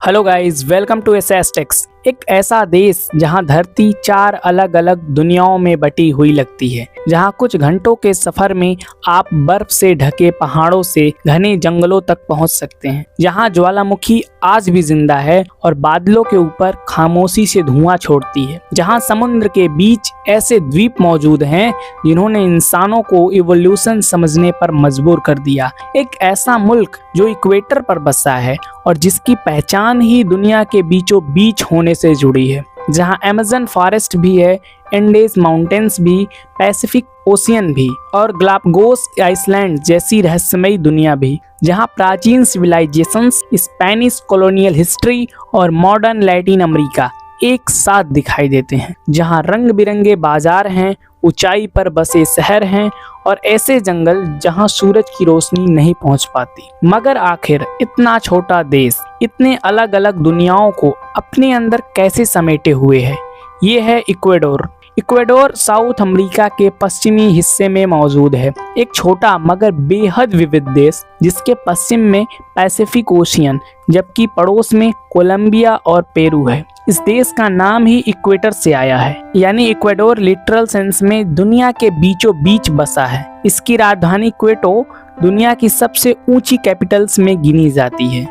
Hello guys, welcome to एसएसटेक्स। एक ऐसा देश जहां धरती चार अलग अलग दुनियाओं में बटी हुई लगती है, जहां कुछ घंटों के सफर में आप बर्फ से ढके पहाड़ों से घने जंगलों तक पहुंच सकते हैं, जहां ज्वालामुखी आज भी जिंदा है और बादलों के ऊपर खामोशी से धुआं छोड़ती है, जहां समुद्र के बीच ऐसे द्वीप मौजूद हैं जिन्होंने इंसानों को इवोल्यूशन समझने पर मजबूर कर दिया। एक ऐसा मुल्क जो इक्वेटर पर बसा है और जिसकी पहचान ही दुनिया के बीचों बीच होने से जुड़ी है, जहां अमेज़न फॉरेस्ट भी है, एंडेस माउंटेन्स भी, पैसिफिक ओशियन भी और ग्लापगोस आइसलैंड जैसी रहस्यमयी दुनिया भी, जहां प्राचीन सिविलाइजेशंस, स्पेनिश कॉलोनियल हिस्ट्री और मॉडर्न लैटिन अमेरिका एक साथ दिखाई देते हैं, जहां रंग बिरंगे बाजार हैं, ऊंचाई पर बसे शहर हैं और ऐसे जंगल जहां सूरज की रोशनी नहीं पहुंच पाती। मगर आखिर इतना छोटा देश इतने अलग अलग दुनियाओं को अपने अंदर कैसे समेटे हुए है? ये है इक्वाडोर। इक्वाडोर साउथ अमेरिका के पश्चिमी हिस्से में मौजूद है, एक छोटा मगर बेहद विविध देश जिसके पश्चिम में पैसिफिक ओशियन जबकि पड़ोस में कोलंबिया और पेरू है। इस देश का नाम ही इक्वेटर से आया है, यानी इक्वाडोर लिटरल सेंस में दुनिया के बीचों बीच बसा है। इसकी राजधानी क्वेटो दुनिया की सबसे ऊंची कैपिटल्स में गिनी जाती है,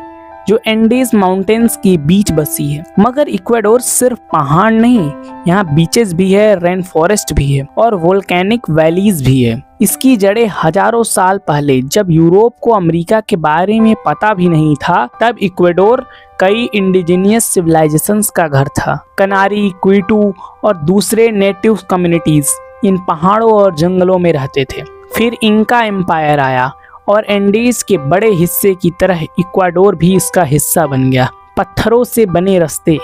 जो एंडेस माउंटेन्स के बीच बसी है। मगर इक्वाडोर सिर्फ पहाड़ नहीं, यहाँ बीचेस भी है, रेन फॉरेस्ट भी है और वोल्केनिक वैलीज भी है। इसकी जड़ें हजारों साल पहले, जब यूरोप को अमेरिका के बारे में पता भी नहीं था, तब इक्वाडोर कई इंडिजिनियस सिविलाइजेशंस का घर था। कनारी, क्विटू और दूसरे नेटिव कम्युनिटीज इन पहाड़ों और जंगलों में रहते थे। फिर इंका एम्पायर आया और एंडीज के बड़े हिस्से की तरह इक्वाडोर भी इसका हिस्सा बन गया। पत्थरों से बने रास्ते,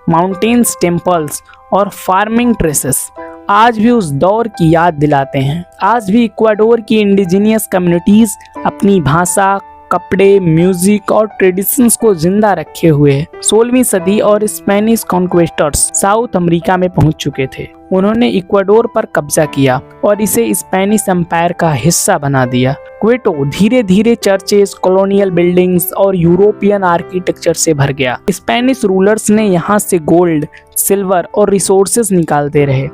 माउंटेन्स, टेम्पल्स और फार्मिंग ट्रेसेस आज भी उस दौर की याद दिलाते हैं। आज भी इक्वाडोर की इंडिजिनियस कम्युनिटीज अपनी भाषा, कपड़े, म्यूजिक और ट्रेडिशंस को जिंदा रखे हुए हैं। 16वीं सदी और स्पेनिश कॉन्क्वेस्टर्स साउथ अमेरिका में पहुंच चुके थे। उन्होंने इक्वाडोर पर कब्जा किया और इसे स्पेनिश एम्पायर का हिस्सा बना दिया। क्वेटो धीरे धीरे चर्चेस, कॉलोनियल बिल्डिंग्स और यूरोपियन आर्किटेक्चर से भर गया। स्पेनिश रूलर्स ने यहाँ से गोल्ड, सिल्वर और रिसोर्सेज निकालते रहे,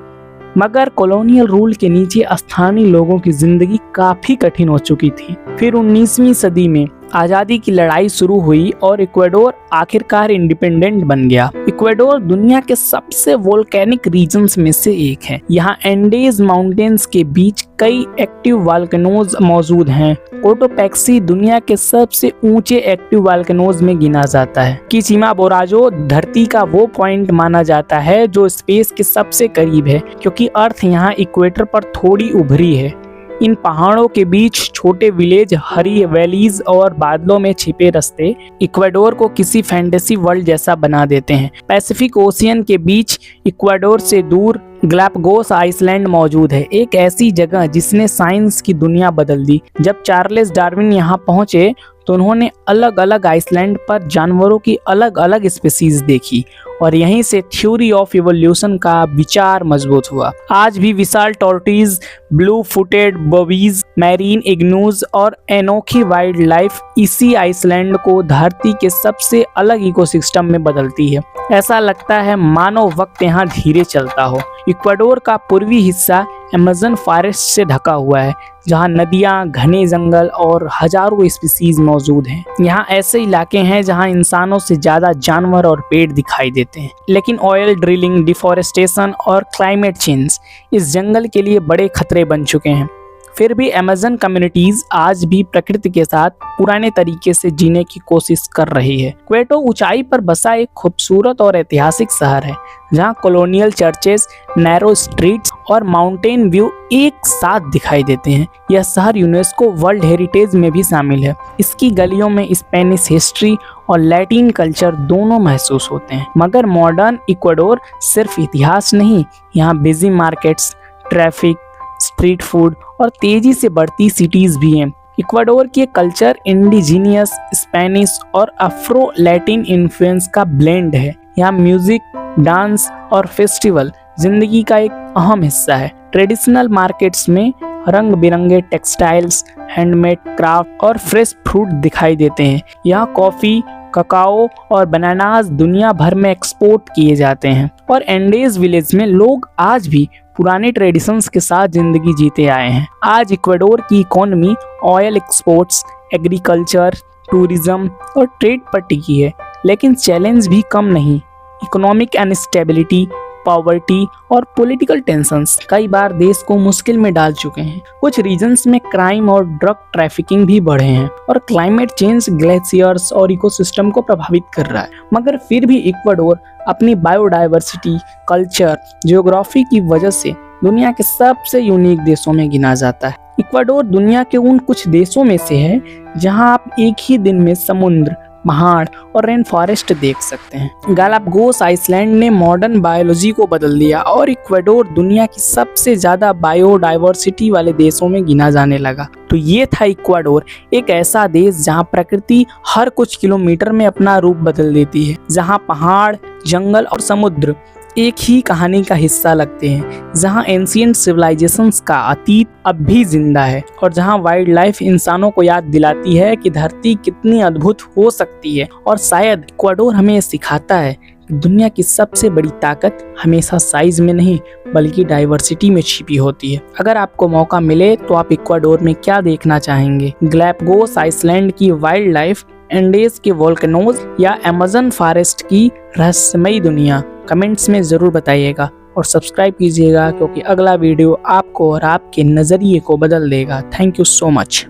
मगर कॉलोनियल रूल के नीचे स्थानीय लोगों की जिंदगी काफी कठिन हो चुकी थी। फिर 19वीं सदी में आज़ादी की लड़ाई शुरू हुई और इक्वाडोर आखिरकार इंडिपेंडेंट बन गया। इक्वाडोर दुनिया के सबसे वोल्केनिक रीजन्स में से एक है। यहाँ एंडेस माउंटेन्स के बीच कई एक्टिव वोल्केनोज मौजूद हैं। कोटोपैक्सी दुनिया के सबसे ऊंचे एक्टिव वोल्केनोज में गिना जाता है। किचिमाबोराजो धरती का वो पॉइंट माना जाता है जो स्पेस के सबसे करीब है, क्योंकि अर्थ यहाँ इक्वेटर पर थोड़ी उभरी है। इन पहाड़ों के बीच छोटे विलेज, हरी वैलीज और बादलों में छिपे रास्ते इक्वाडोर को किसी फैंटेसी वर्ल्ड जैसा बना देते हैं। पैसिफिक ओशियन के बीच इक्वाडोर से दूर ग्लापगोस आइसलैंड मौजूद है, एक ऐसी जगह जिसने साइंस की दुनिया बदल दी। जब चार्ल्स डार्विन यहाँ पहुंचे तो उन्होंने अलग अलग आइसलैंड पर जानवरों की अलग अलग स्पीसीज देखी और यहीं से थ्योरी ऑफ इवोल्यूशन का विचार मजबूत हुआ। आज भी विशाल tortoise, blue footed boobies, marine iguanas और अनोखी वाइल्ड लाइफ इसी आइसलैंड को धरती के सबसे अलग इकोसिस्टम में बदलती है। ऐसा लगता है मानो वक्त यहाँ धीरे चलता हो। इक्वाडोर का पूर्वी हिस्सा अमेज़न फॉरेस्ट से ढका हुआ है, जहाँ नदियाँ, घने जंगल और हजारों स्पीसीज मौजूद हैं। यहाँ ऐसे इलाके हैं जहाँ इंसानों से ज्यादा जानवर और पेड़ दिखाई देते हैं। लेकिन ऑयल ड्रिलिंग, डिफॉरेस्टेशन और क्लाइमेट चेंज इस जंगल के लिए बड़े खतरे बन चुके हैं। फिर भी अमेज़न कम्युनिटीज आज भी प्रकृति के साथ पुराने तरीके से जीने की कोशिश कर रही है। क्वेटो ऊंचाई पर बसा एक खूबसूरत और ऐतिहासिक शहर है, जहां कॉलोनियल चर्चेस, नैरो स्ट्रीट्स और माउंटेन व्यू एक साथ दिखाई देते हैं। यह शहर यूनेस्को वर्ल्ड हेरिटेज में भी शामिल है। इसकी गलियों में स्पेनिश हिस्ट्री और लैटिन कल्चर दोनों महसूस होते हैं। मगर मॉडर्न इक्वाडोर सिर्फ इतिहास नहीं, यहाँ busy markets, traffic, street food और तेजी से बढ़ती सिटीज भी हैं। इक्वाडोर की कल्चर इंडिजीनियस, स्पेनिश और अफ्रो लैटिन इन्फ्लुएंस का ब्लेंड है। यहाँ म्यूजिक, डांस और फेस्टिवल जिंदगी का एक अहम हिस्सा है। ट्रेडिशनल मार्केट्स में रंग बिरंगे टेक्सटाइल्स, हैंडमेड क्राफ्ट और फ्रेश फ्रूट दिखाई देते हैं। यहाँ कॉफी, ककाओ और बनानास दुनिया भर में एक्सपोर्ट किए जाते हैं। और एंडेज विलेज में लोग आज भी पुराने ट्रेडिशंस के साथ जिंदगी जीते आए हैं। आज इक्वाडोर की economy oil exports, agriculture, tourism और ट्रेड पर टिकी है, लेकिन चैलेंज भी कम नहीं। इकोनॉमिक अनस्टेबिलिटी, पॉवर्टी और पॉलिटिकल टेंशंस कई बार देश को मुश्किल में डाल चुके हैं। कुछ रीजन्स में क्राइम और ड्रग ट्रैफिकिंग भी बढ़े हैं और क्लाइमेट चेंज ग्लेशियर्स और इकोसिस्टम को प्रभावित कर रहा है। मगर फिर भी इक्वाडोर अपनी बायोडाइवर्सिटी, कल्चर, जियोग्राफी की वजह से दुनिया के सबसे यूनिक देशों में गिना जाता है। इक्वाडोर दुनिया के उन कुछ देशों में से है जहां आप एक ही दिन में समुद्र, पहाड़ और रेन फॉरेस्ट देख सकते हैं। गालापागोस आइसलैंड ने मॉडर्न बायोलॉजी को बदल दिया और इक्वाडोर दुनिया की सबसे ज्यादा बायोडाइवर्सिटी वाले देशों में गिना जाने लगा। तो ये था इक्वाडोर, एक ऐसा देश जहां प्रकृति हर कुछ किलोमीटर में अपना रूप बदल देती है, जहां पहाड़, जंगल और समुद्र एक ही कहानी का हिस्सा लगते हैं, जहां एंशिएंट सिविलाइजेशंस का अतीत अब भी जिंदा है और जहां वाइल्ड लाइफ इंसानों को याद दिलाती है कि धरती कितनी अद्भुत हो सकती है। और शायद इक्वाडोर हमें सिखाता है कि दुनिया की सबसे बड़ी ताकत हमेशा साइज में नहीं बल्कि डाइवर्सिटी में छिपी होती है। अगर आपको मौका मिले तो आप इक्वाडोर में क्या देखना चाहेंगे? गालापागोस आइसलैंड की वाइल्ड लाइफ, एंडेज के वोल्केनोज या अमेज़न फॉरेस्ट की रहस्यमयी दुनिया? कमेंट्स में ज़रूर बताइएगा और सब्सक्राइब कीजिएगा, क्योंकि अगला वीडियो आपको और आपके नज़रिए को बदल देगा। Thank you so much.